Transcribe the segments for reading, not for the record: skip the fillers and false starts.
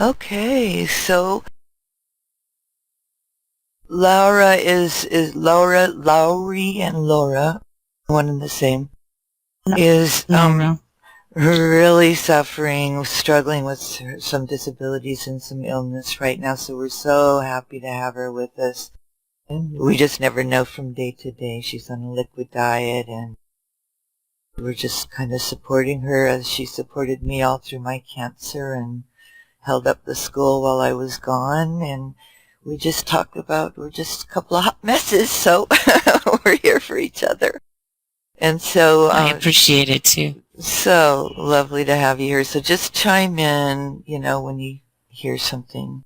Okay, so Laura is Lowry and Laura, one and the same, is Laura. really suffering, struggling with some disabilities and some illness right now. So we're so happy to have her with us. And we just never know from day to day. She's on a liquid diet, and we're just kind of supporting her as she supported me all through my cancer and held up the school while I was gone. And we just talked about we're just a couple of hot messes, so we're here for each other. And so I appreciate it too. So lovely to have you here. So just chime in, when you hear something.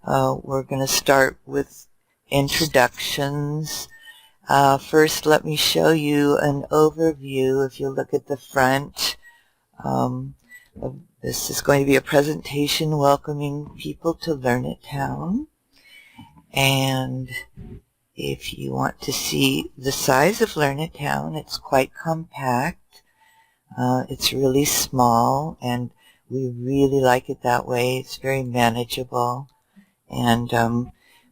We're going to start with introductions. First, let me show you an overview. If you look at the front, this is going to be a presentation welcoming people to Learn It Town. And if you want to see the size of Learn It Town, it's quite compact. It's really small, and we really like it that way. It's very manageable. And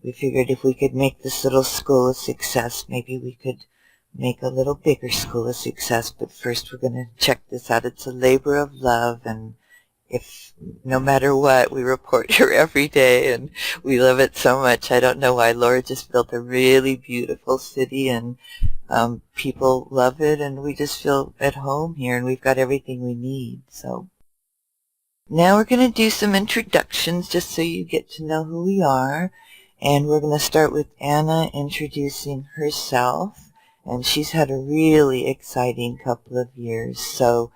we figured if we could make this little school a success, maybe we could make a little bigger school a success. But first we're going to check this out. It's a labor of love, and if no matter what, we report here every day, and we love it so much. I don't know why. Laura just built a really beautiful city, and people love it, and we just feel at home here, and we've got everything we need. So now we're going to do some introductions just so you get to know who we are. And we're going to start with Anna introducing herself. And she's had a really exciting couple of years. So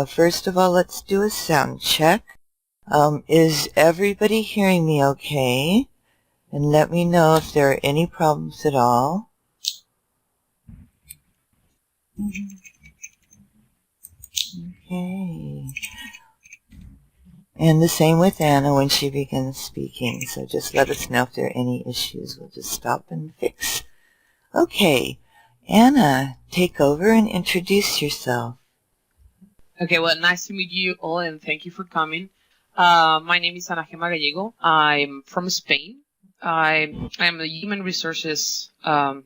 first of all, let's do a sound check. Is everybody hearing me okay? And let me know if there are any problems at all. Okay. And the same with Anna when she begins speaking. So just let us know if there are any issues. We'll just stop and fix. Okay. Anna, take over and introduce yourself. Okay, well, nice to meet you all, and thank you for coming. My name is Ana Gema Gallego. I'm from Spain. I am a human resources, and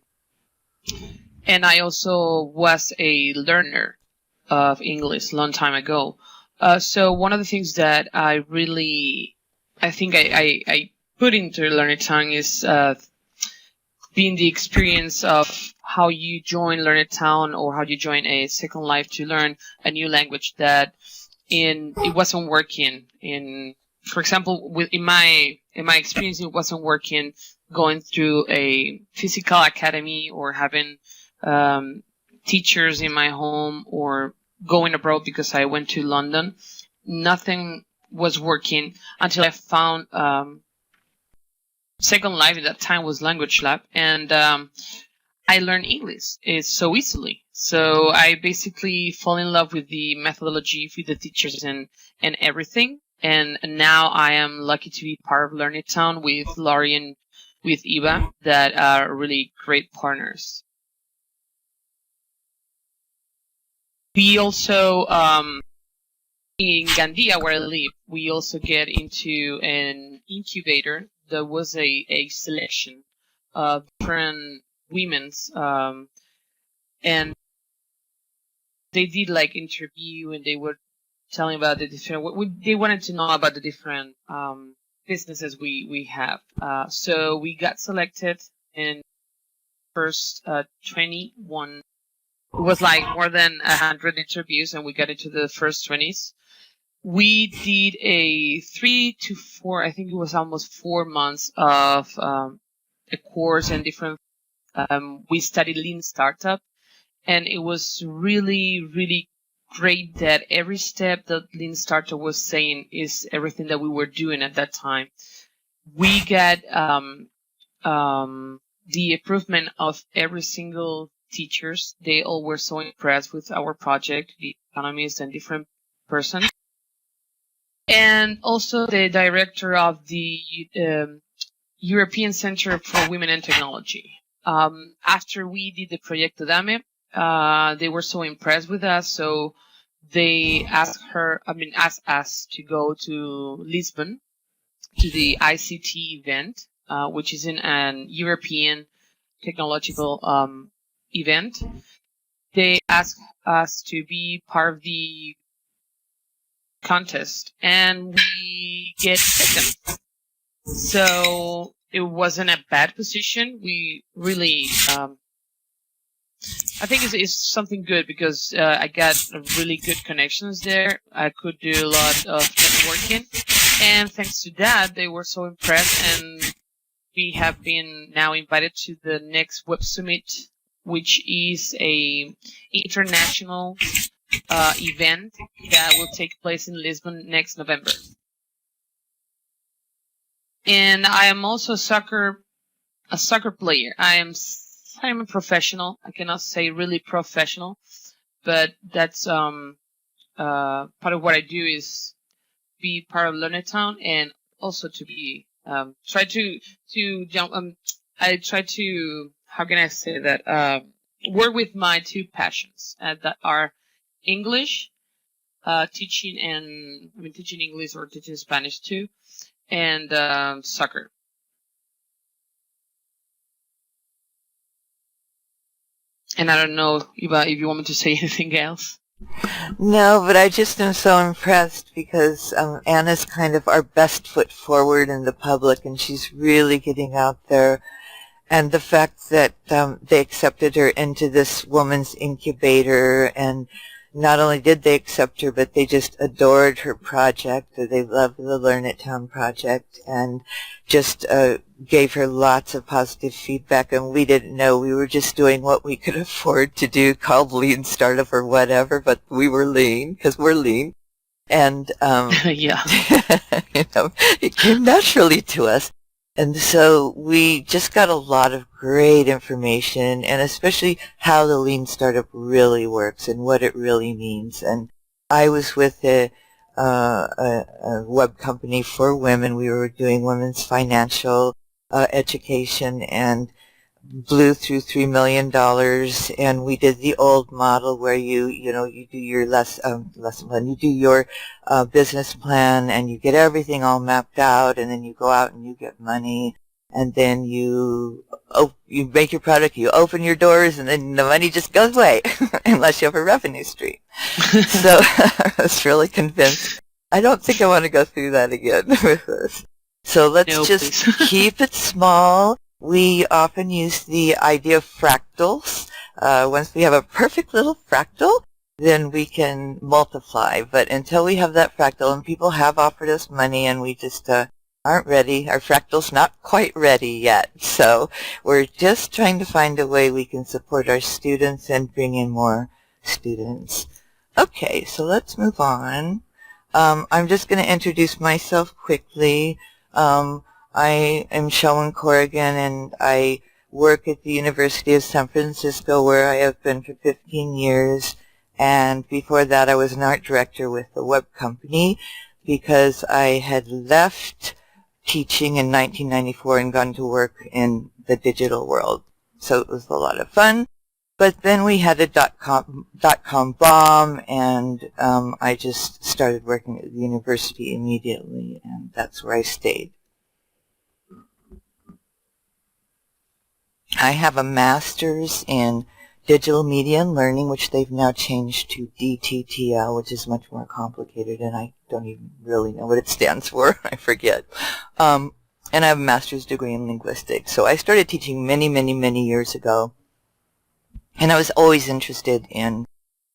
I also was a learner of English a long time ago. So one of the things that I think I put into Learn It Tongue is being the experience of how you join Learn It Town or how you join a Second Life to learn a new language that it wasn't working. For example, in my experience, it wasn't working going through a physical academy or having teachers in my home or going abroad because I went to London. Nothing was working until I found Second Life. At that time was Language Lab, and I learned English so easily. So I basically fall in love with the methodology, with the teachers, and everything. And now I am lucky to be part of Learn It Town with Laurie and with Eva, that are really great partners. We also, in Gandia, where I live, we also get into an incubator. There was a selection of different women's, and they did like interview, and they were telling about the different, they wanted to know about the different businesses we have. So we got selected in first 21. It was like more than 100 interviews, and we got into the first 20s. We did a 3 to 4, I think it was almost 4 months of a course and different. We studied Lean Startup, and it was really, really great that every step that Lean Startup was saying is everything that we were doing at that time. We got the improvement of every single teachers. They all were so impressed with our project, the economists and different persons. And also the director of the European Center for Women and Technology. After we did the Proyecto Dame, they were so impressed with us, so they asked us to go to Lisbon to the ICT event, which is an European technological event. They asked us to be part of the contest, and we get second. So it wasn't a bad position. We really, I think it's something good because I got really good connections there. I could do a lot of networking, and thanks to that, they were so impressed, and we have been now invited to the next Web Summit, which is a international event that will take place in Lisbon next November. And I am also a soccer player. I'm a professional. I cannot say really professional, but that's part of what I do is be part of Learnetown and also to be try to jump. I try to, how can I say that, work with my two passions that are English, teaching English or teaching Spanish too, and soccer. And I don't know, Eva, if you want me to say anything else. No, but I just am so impressed because Anna's kind of our best foot forward in the public, and she's really getting out there. And the fact that they accepted her into this woman's incubator, and not only did they accept her, but they just adored her project. They loved the Learn It Town project and just gave her lots of positive feedback. And we didn't know. We were just doing what we could afford to do, called lean startup or whatever, but we were lean because we're lean. And, yeah. It came naturally to us. And so we just got a lot of great information, and especially how the Lean Startup really works and what it really means. And I was with a web company for women. We were doing women's financial education and blew through $3 million, and we did the old model where you do your lesson plan, you do your business plan, and you get everything all mapped out, and then you go out and you get money, and then you make your product, you open your doors, and then the money just goes away unless you have a revenue stream. So I was really convinced. I don't think I want to go through that again with this. So let's just keep it small. We often use the idea of fractals. Once we have a perfect little fractal, then we can multiply. But until we have that fractal, and people have offered us money, and we just aren't ready. Our fractal's not quite ready yet. So we're just trying to find a way we can support our students and bring in more students. Okay, so let's move on. I'm just going to introduce myself quickly. I am Shawan Corrigan, and I work at the University of San Francisco, where I have been for 15 years. And before that, I was an art director with a web company because I had left teaching in 1994 and gone to work in the digital world. So it was a lot of fun. But then we had a dot-com bomb, and I just started working at the university immediately, and that's where I stayed. I have a master's in digital media and learning, which they've now changed to DTTL, which is much more complicated, and I don't even really know what it stands for. I forget. And I have a master's degree in linguistics. So I started teaching many, many, many years ago, and I was always interested in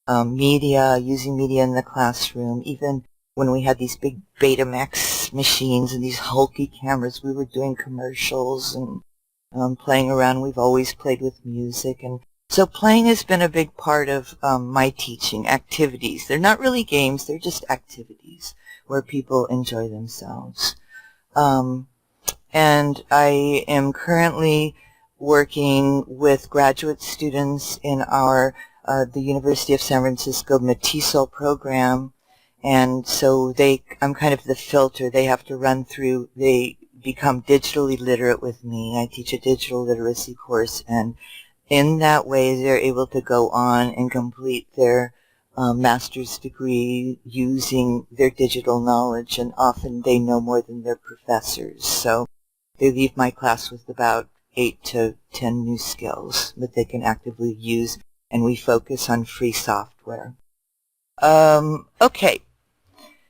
media, using media in the classroom. Even when we had these big Betamax machines and these hulky cameras, we were doing commercials and playing around. We've always played with music, and so playing has been a big part of my teaching activities. They're not really games, they're just activities where people enjoy themselves. And I am currently working with graduate students in our the University of San Francisco Mestizo program, and so I'm kind of the filter. They have to run through, they become digitally literate with me. I teach a digital literacy course, and in that way they're able to go on and complete their master's degree using their digital knowledge, and often they know more than their professors. So they leave my class with about 8 to 10 new skills that they can actively use, and we focus on free software. Okay.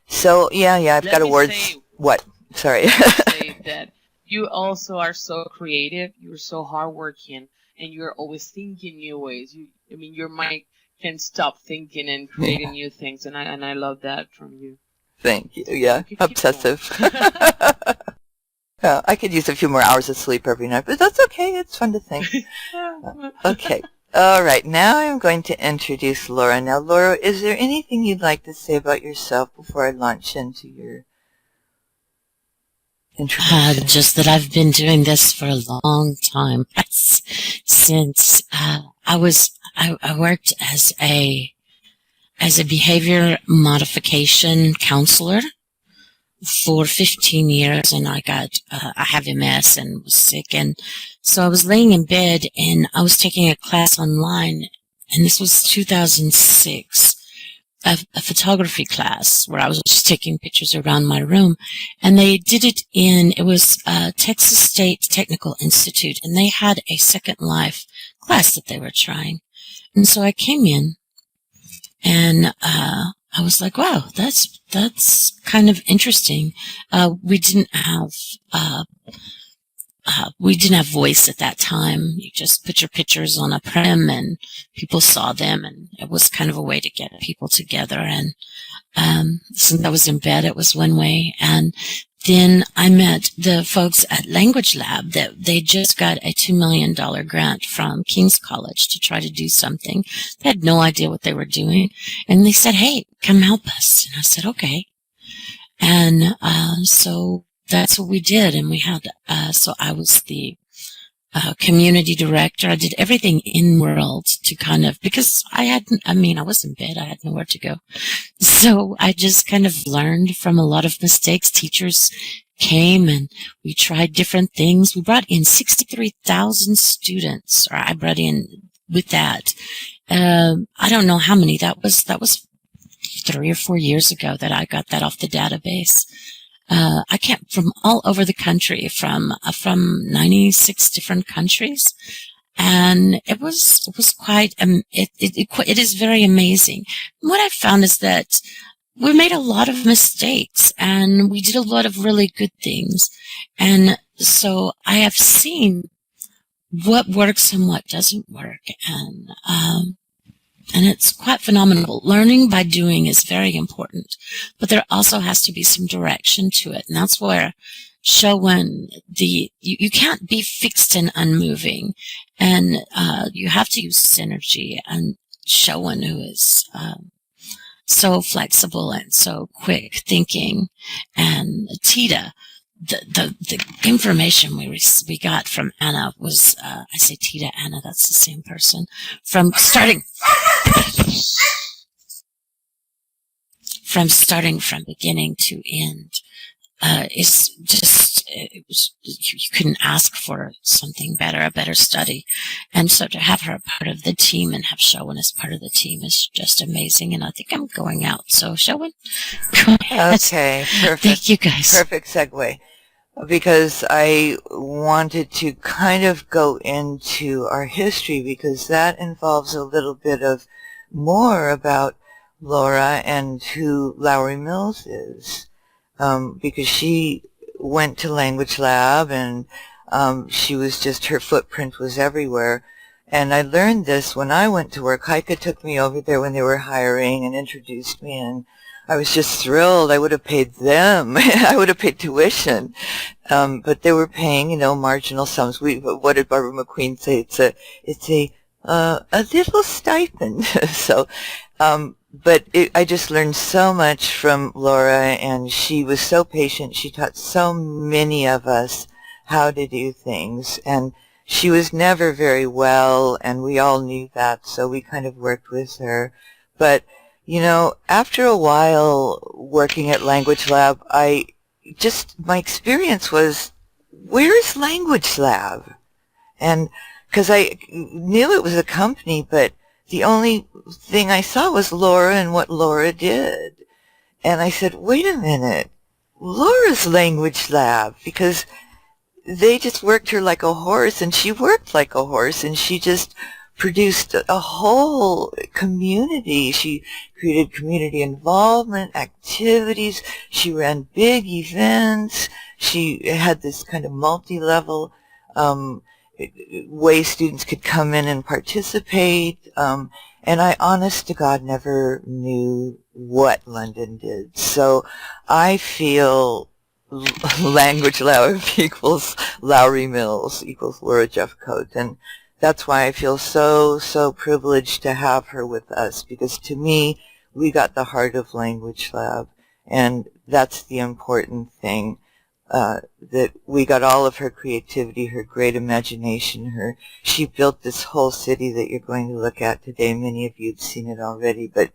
So, yeah, I've got awards. What? Sorry. Say that you also are so creative, you're so hardworking, and you're always thinking new ways. Your mind can't stop thinking and creating new things, and I love that from you. Thank you. Yeah, obsessive. I could use a few more hours of sleep every night, but that's okay. It's fun to think. Okay. All right. Now I'm going to introduce Laura. Now, Laura, is there anything you'd like to say about yourself before I launch into your introduction? Just that I've been doing this for a long time. Since I worked as a behavior modification counselor for 15 years, and I have MS and was sick, and so I was laying in bed and I was taking a class online, and this was 2006, a photography class where I was just taking pictures around my room, and they did it it was Texas State Technical Institute, and they had a Second Life class that they were trying, and so I came in, and I was like, wow, that's kind of interesting. We didn't have voice at that time. You just put your pictures on a prem and people saw them, and it was kind of a way to get people together. And since I was in bed, it was one way. And then I met the folks at Language Lab that they just got a $2 million grant from King's College to try to do something. They had no idea what they were doing. And they said, hey, come help us. And I said, okay. And so that's what we did. And we had, so I was the community director. I did everything in world to kind of, because I was in bed. I had nowhere to go. So I just kind of learned from a lot of mistakes. Teachers came and we tried different things. We brought in 63,000 students, or I brought in with that. I don't know how many. That was 3 or 4 years ago that I got that off the database. I came from all over the country, from 96 different countries, and it was quite it is very amazing. What I found is that we made a lot of mistakes, and we did a lot of really good things, and so I have seen what works and what doesn't work, and it's quite phenomenal. Learning by doing is very important, but there also has to be some direction to it. And that's where showing you can't be fixed and unmoving. And you have to use synergy, and showing who is so flexible and so quick thinking. And Tita, the information we got from Anna was, I say Tita, Anna, that's the same person, from starting from beginning to end, is just, you couldn't ask for something better, a better study. And so to have her a part of the team and have Showen as part of the team is just amazing. And I think I'm going out. So Showen, go ahead. Okay, perfect. Thank you, guys. Perfect segue. Because I wanted to kind of go into our history, because that involves a little bit of more about Laura and who Lowry Mills is. Because she went to Language Lab, and she was just, her footprint was everywhere. And I learned this when I went to work. Heike took me over there when they were hiring and introduced me, and I was just thrilled. I would have paid them. I would have paid tuition. But they were paying, marginal sums. What did Barbara McQueen say? It's a little stipend. So, I just learned so much from Laura, and she was so patient. She taught so many of us how to do things, and she was never very well, and we all knew that, so we kind of worked with her. But after a while working at Language Lab, my experience was, where's Language Lab? And because I knew it was a company, but the only thing I saw was Laura and what Laura did. And I said, wait a minute, Laura's language lab, because they just worked her like a horse, and she worked like a horse, and she just produced a whole community. She created community involvement, activities. She ran big events. She had this kind of multi-level way students could come in and participate. And I, honest to God, never knew what London did. So I feel language lab equals Lowry Mills equals Laura Jeffcoat, and that's why I feel so privileged to have her with us, because to me we got the heart of language lab, and that's the important thing, that we got all of her creativity, her great imagination. She built this whole city that you're going to look at today. Many of you have seen it already, but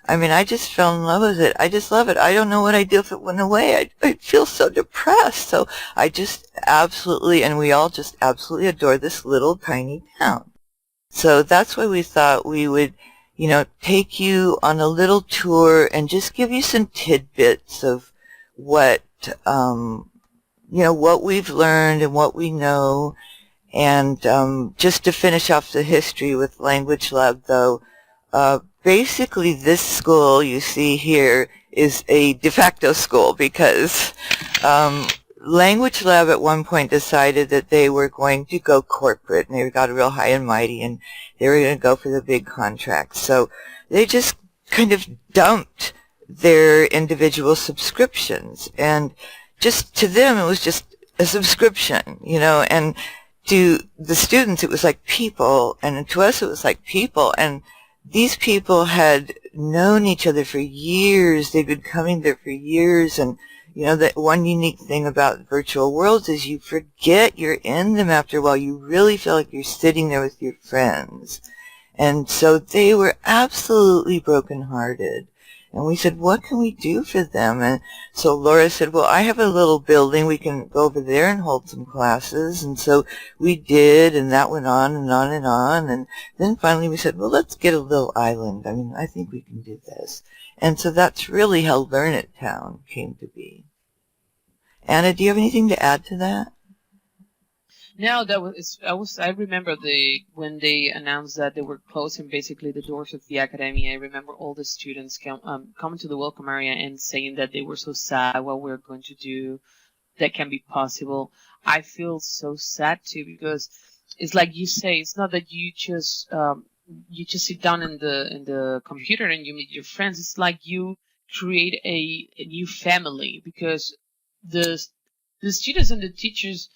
I just fell in love with it. I just love it. I don't know what I'd do if it went away. I'd feel so depressed. So I just absolutely, and we all just absolutely adore this little tiny town. So that's why we thought we would, take you on a little tour and just give you some tidbits of what, what we've learned and what we know. And just to finish off the history with Language Lab, though, basically, this school you see here is a de facto school, because Language Lab at one point decided that they were going to go corporate, and they got real high and mighty, and they were going to go for the big contracts. So they just kind of dumped their individual subscriptions, and just to them it was just a subscription, and to the students it was like people, and to us it was like people, and these people had known each other for years. They'd been coming there for years. And, that one unique thing about virtual worlds is you forget you're in them after a while. You really feel like you're sitting there with your friends. And so they were absolutely brokenhearted. And we said, what can we do for them? And so Laura said, well, I have a little building. We can go over there and hold some classes. And so we did, and that went on and on and on. And then finally we said, well, let's get a little island. I think we can do this. And so that's really how Learn It Town came to be. Anna, do you have anything to add to that? No, I remember when they announced that they were closing basically the doors of the academy. I remember all the students coming to the welcome area and saying that they were so sad what we're going to do that can be possible. I feel so sad too, because it's like you say, it's not that you just sit down in the computer and you meet your friends. It's like you create a new family, because the students and the teachers,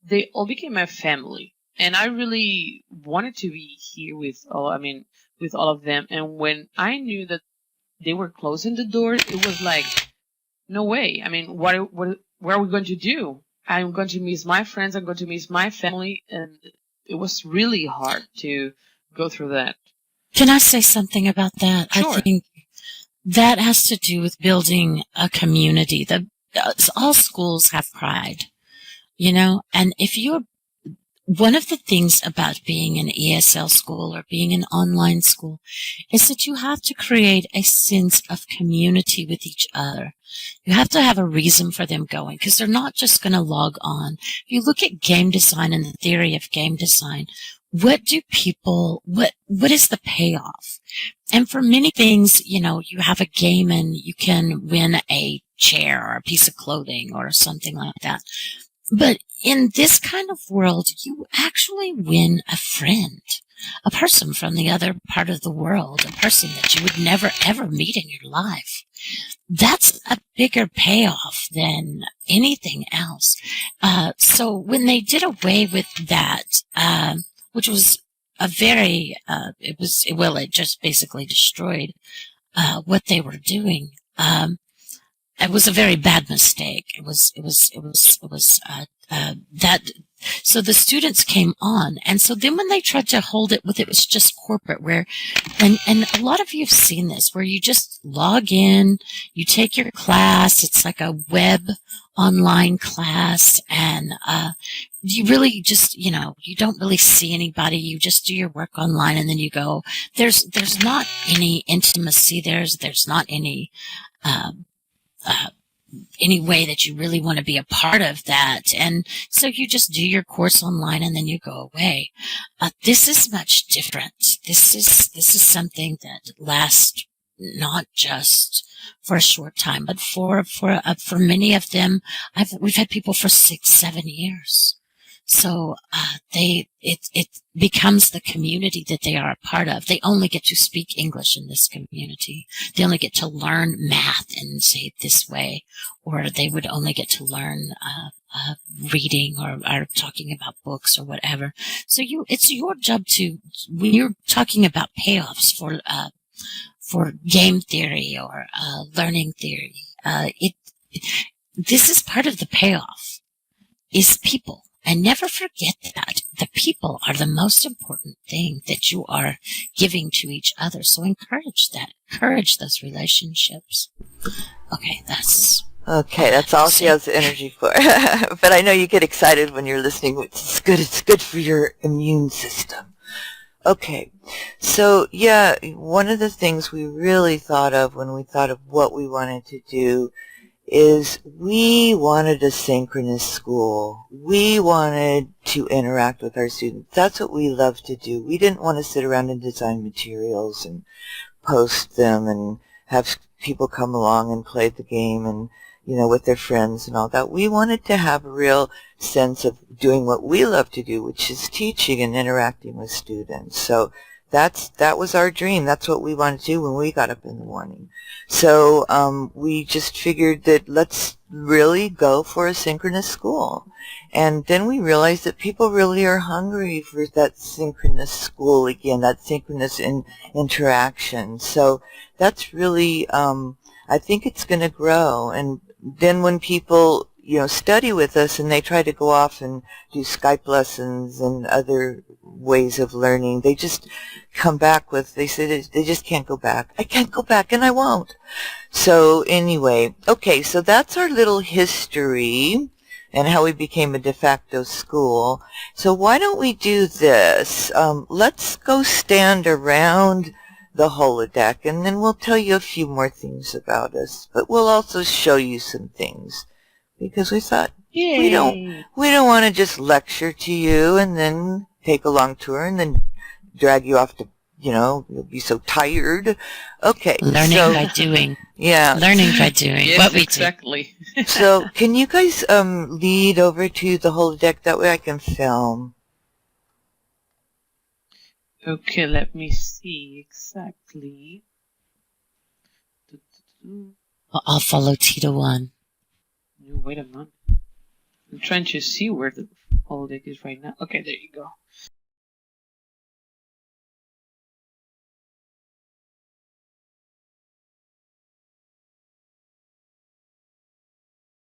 they all became a family, and I really wanted to be here with all of them. And when I knew that they were closing the doors, it was like, no way. What are we going to do? I'm going to miss my friends. I'm going to miss my family, and it was really hard to go through that. Can I say something about that? Sure. I think that has to do with building a community. All schools have pride. And one of the things about being an ESL school or being an online school is that you have to create a sense of community with each other. You have to have a reason for them going, because they're not just going to log on. If you look at game design and the theory of game design, what is the payoff? And for many things, you have a game and you can win a chair or a piece of clothing or something like that. But in this kind of world, you actually win a friend, a person from the other part of the world, a person that you would never, ever meet in your life. That's a bigger payoff than anything else. So when they did away with that, which was it just basically destroyed what they were doing. It was a very bad mistake. It was that So the students came on. And so then when they tried to hold it with, it was just corporate where, and a lot of you have seen this, where you just log in, you take your class, it's like a web online class, and you really just, you don't really see anybody. You just do your work online and then you go. There's not any intimacy. There's not any any way that you really want to be a part of that. And so you just do your course online and then you go away. This is much different. This is something that lasts not just for a short time, but for many of them, we've had people for 6-7 years. So it becomes the community that they are a part of. They only get to speak English in this community. They only get to learn math and say it this way, or they would only get to learn reading or talking about books or whatever. So it's your job to, when you're talking about payoffs for game theory or learning theory, this is part of the payoff, is people. And never forget that the people are the most important thing that you are giving to each other. So encourage that. Encourage those relationships. Okay, that's all she has the energy for. But I know you get excited when you're listening, which is good. It's good for your immune system. Okay, so yeah, one of the things we really thought of when we thought of what we wanted to do is we wanted a synchronous school. We wanted to interact with our students. That's what we love to do. We didn't want to sit around and design materials and post them and have people come along and play the game and, with their friends and all that. We wanted to have a real sense of doing what we love to do, which is teaching and interacting with students. So that was our dream. That's what we wanted to do when we got up in the morning. So we just figured that let's really go for a synchronous school. And then we realized that people really are hungry for that synchronous school again, that synchronous interaction. So that's really, I think it's going to grow. And then when people study with us and they try to go off and do Skype lessons and other ways of learning, they just come back they say they just can't go back. I can't go back and I won't. So anyway, okay, so that's our little history and how we became a de facto school. So why don't we do this? Let's go stand around the holodeck and then we'll tell you a few more things about us, but we'll also show you some things. Because we thought, we don't want to just lecture to you and then take a long tour and then drag you off to, you'll be so tired. Okay. Learning by doing. Yeah. Learning by doing. Yes, what we exactly. do. So can you guys lead over to the holodeck? That way I can film. Okay, let me see exactly. I'll follow Tita 1. Wait a minute. I'm trying to see where the holodeck is right now. Okay, there you go.